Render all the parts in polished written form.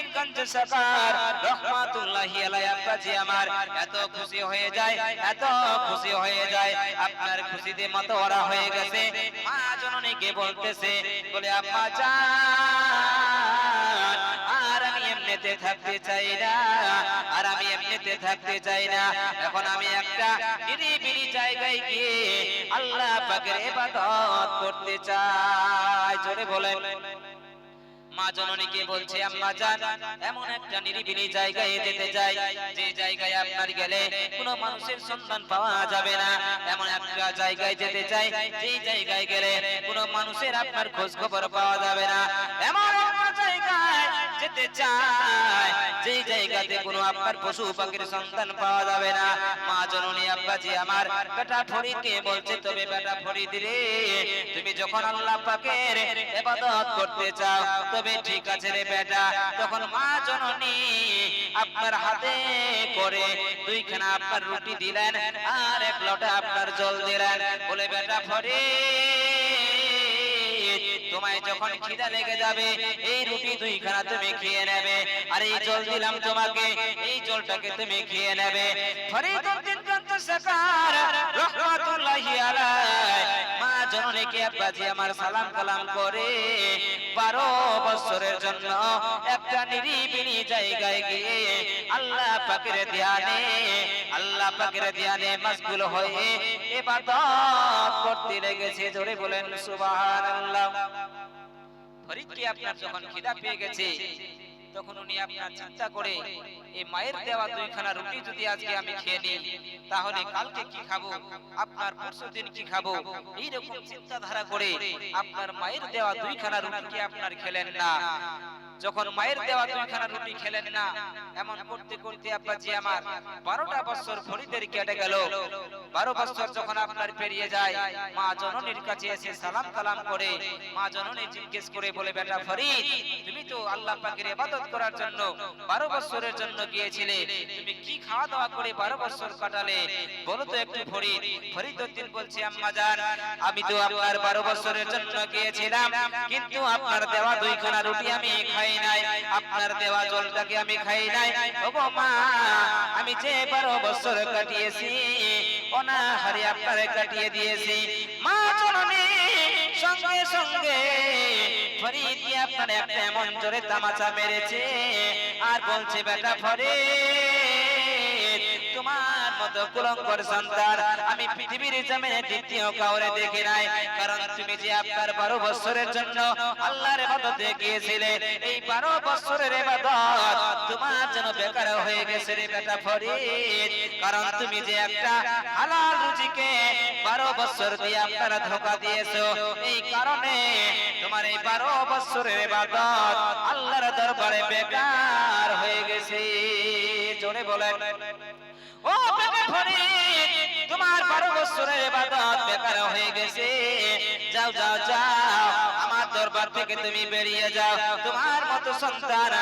ফরিদুদ্দিন গঞ্জ সরকার রহমাতুল্লাহি আলাইহি আব্বাজি আমার এত খুশি হয়ে যায়, এত খুশি হয়ে যায়, আপনার খুশিতে মাতোয়ারা হয়ে গেছে। মা জননীকে বলতেছে, বলে আম্মা জান আর আমি এমনিতে থাকতে চাই না, আর আমি এমনিতে থাকতে চাই না, এখন আমি একটা নিরিবিলি জায়গায় গিয়ে আল্লাহ পাকের ইবাদত করতে চাই। জোরে বলেন। মা জননীকে বলছে, আম্মা জান এমন একটা নিরিবিলি জায়গায় যেতে চাই, যে জায়গায় আপনার গেলে কোনো মানুষের সন্ধান পাওয়া যাবে না, এমন একটা জায়গায় যেতে চাই যে জায়গায় গেলে কোনো মানুষের আপনার খোঁজ খবর পাওয়া যাবে না, এমন একটা জায়গায় যেতে চাই যে জায়গাতে কোনো আপনার পশু পাখির সন্ধান পাওয়া যাবে না। মা জননী আব্বাজি আমার বেটা ফরিদকে বলছে, তবে বেটা ফরিদ রে, তুমি যখন আল্লাহ পাকের ইবাদত করতে চাও তবে ঠিক আছে রে বেটা। তখন মা জননী আপনার হাতে করে দুইখানা আপনার রুটি দিলেন আর এক লোটা আপনার জল দিলেন, বলে বেটা ফরিদ তোমায় যখন খিদা লেগে যাবে এই রুটি দুইখানা তুমি খেয়ে নেবে, আর এই জল দিলাম তোমাকে, এই জলটাকে তুমি খেয়ে নেবে। ফরিদুদ্দিন গঞ্জ সরকার রহমাতুল্লাহি আলাইহি মা জননীকে আব্বাজি আমার সালাম কালাম করে 12 বছরের জন্য একটা নিরিবিলি জায়গায় গিয়ে আল্লাহ পাকের ধ্যানে, আল্লাহ পাকের ধ্যানে মশগুল হয়ে ইবাদত করতে লেগেছে। জোরে বলেন সুবহানাল্লাহ। ফরিদকে আপনার যখন খিদা পেয়ে গেছে তখন উনি আপনার চিন্তা করে, এই মায়ের দেওয়া দুইখানা রুটি যদি আজকে আমি খেয়ে নিই তাহলে কালকে কি খাবো, আপনার পরশুদিন কি খাবো, এইরকম চিন্তাধারা করে আপনার মায়ের দেওয়া দুইখানা রুটিকে আপনার খেলেন না। যখন মায়ের দেওয়া দুইখানা রুটি খেলেন না, এমন করতে করতে আব্বাজি আমার 12টা বছর ফরিদের কেটে গেল। 12 বছর যখন আপনার পেরিয়ে যায়, মা জননীর কাছে এসে সালাম কালাম করে মা জননী জিজ্ঞেস করে, বলে বেটা ফরিদ তুমি তো আল্লাহ পাকের ইবাদত করার জন্য 12 বছরের জন্য গিয়েছিলে, তুমি কি খাওয়া দাওয়া করে 12 বছর কাটালে বলো তো একটু ফরিদ। ফরিদউদ্দিন বলছে, আম্মা জান আমি তো আপনার 12 বছরের জন্য গিয়েছিলাম, কিন্তু আপনার দেওয়া দুইখানা রুটি আমি খাই নাই, আপনার দেওয়া জলটাকে আমি খাই নাই। ওগো মা, আমি যে 12 বছর কাটিয়েছি অনাহারে আপনারে কাটিয়ে দিয়েছি। মা জননী সঙ্গে সঙ্গে ফরিদ কি আপনার একটা এমন জোরে তামাচা মেরেছে আর বলছে, বেটা ফরিদ তোমার মতো কুলঙ্গর সন্তান আমি পৃথিবীর জমিনে দ্বিতীয় কাউরে দেখি নাই, কারণ তুমি যে আপনার 12 বছরের জন্য আল্লাহর ইবাদতে গিয়েছিলে, এই 12 বছরের ইবাদত তোমার জন্য বেকার হয়ে গেছে রে বেটা ফরিদ, কারণ তুমি যে একটা হালাল রুজিকে 12 বছর দিয়ে আপনারা ধোঁকা দিয়েছো, এই কারণে তোমার এই 12 বছরের ইবাদত আল্লাহর দরবারে বেকার হয়ে গেছে। জোরে বলেন। ও বেটা ফরিদ তোমার 12 বছরের ইবাদত বেকার হয়ে গেছে, যাও যাও যাও আমার দরবার থেকে তুমি বেরিয়ে যাও, তোমার মতো সন্তান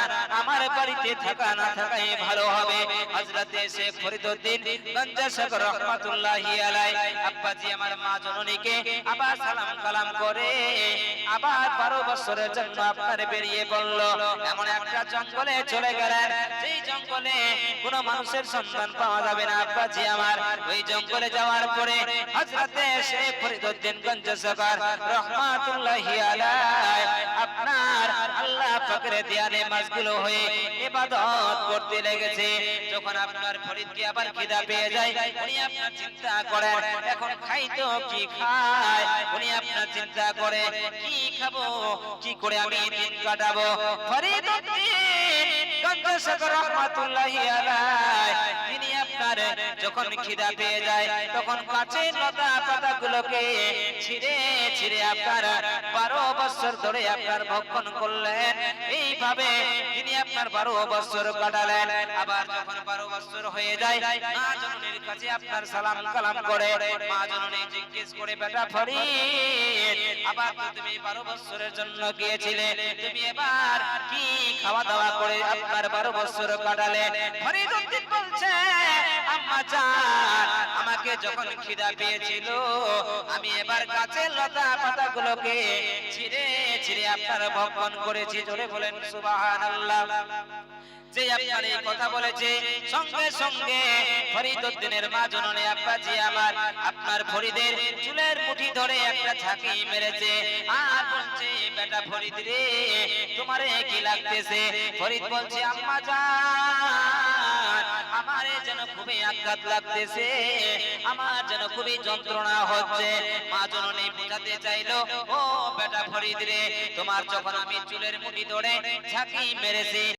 আমার বাড়িতে থাকা না থাকাই ভালো হবে। হযরত শেখ ফরিদউদ্দিন গঞ্জ সরকার রহমাতুল্লাহি আলাইহি আব্বাজি আমার মা জননীকে আবার সালাম কালাম করে আবার 12 বছরের জন্য আপনার বেরিয়ে পড়ল। এমন একটা জঙ্গলে চলে গেলেন, যেই জঙ্গলে কোনো মানুষের সন্ধান পাওয়া যাবে না আব্বাজি আমার। ওই জঙ্গলে যাওয়ার পরে হযরত শেখ ফরিদউদ্দিন গঞ্জ সরকার রহমাতুল্লাহি আলাইহি আপনার আল্লাহ পাকের ধ্যানে মশগুল হয়ে ইবাদত করতে লেগেছে। যখন আপনার ফরিদকে আবার খিদা পেয়ে যায়, উনি আপনার চিন্তা করেন এখন খাই তো কি খায়, উনি আপনার চিন্তা করে কি খাবো, কি করে আমি দিন কাটাবো। ফরিদউদ্দিন গঞ্জ সরকার রহমাতুল্লাহি আলাইহি তিনি আপনার যখন খিদা পেয়ে যায় তখন গাছের লতা পাতাগুলোকে ছিঁড়ে ছিঁড়ে আপনার 12 বছর ধরে আপনার ভক্ষণ করলেন। এইভাবে তিনি আপনার 12 বছর কাটালেন। আবার যখন 12 বছর হয়ে যায়, মা জননীর কাছে আপনার সালাম কালাম করে মা জননী জিজ্ঞেস করে, বেটা ফরিদ আবার তুমি 12 বছরের জন্য গিয়েছিলে, তুমি এবার কি খাওয়া দাওয়া করে আপনার 12 বছর কাটালে? ফরিদউদ্দিন বলছে, আম্মা জান, আমাকে যখন খিদা পেয়েছিল আমি এবার গাছের লতা পাতাগুলোকে ছিঁড়ে ছিঁড়ে আপনার ভক্ষণ করেছি। জোরে বলেন সুবহানাল্লাহ। যে আপনার এই কথা বলেছে সঙ্গে সঙ্গে ফরিদউদ্দিনের মা জননী আব্বাজি আমার আপনার ফরিদের চুলের মুঠি ধরে একটা ঝাঁকি মেরেছে আর বলছে, বেটা ফরিদ রে, তোমারে কি লাগতেছে? ফরিদ বলছে, আম্মা জান, আমারে যেন খুবই আঘাত লাগতেছে, আমার যেন খুবই যন্ত্রণা হচ্ছে। মা জননী বোঝাতে চাইলো, ও বেটা ফরিদ রে, তোমার যখন আমি চুলের মুঠি ধরে ঝাঁকি মেরেছি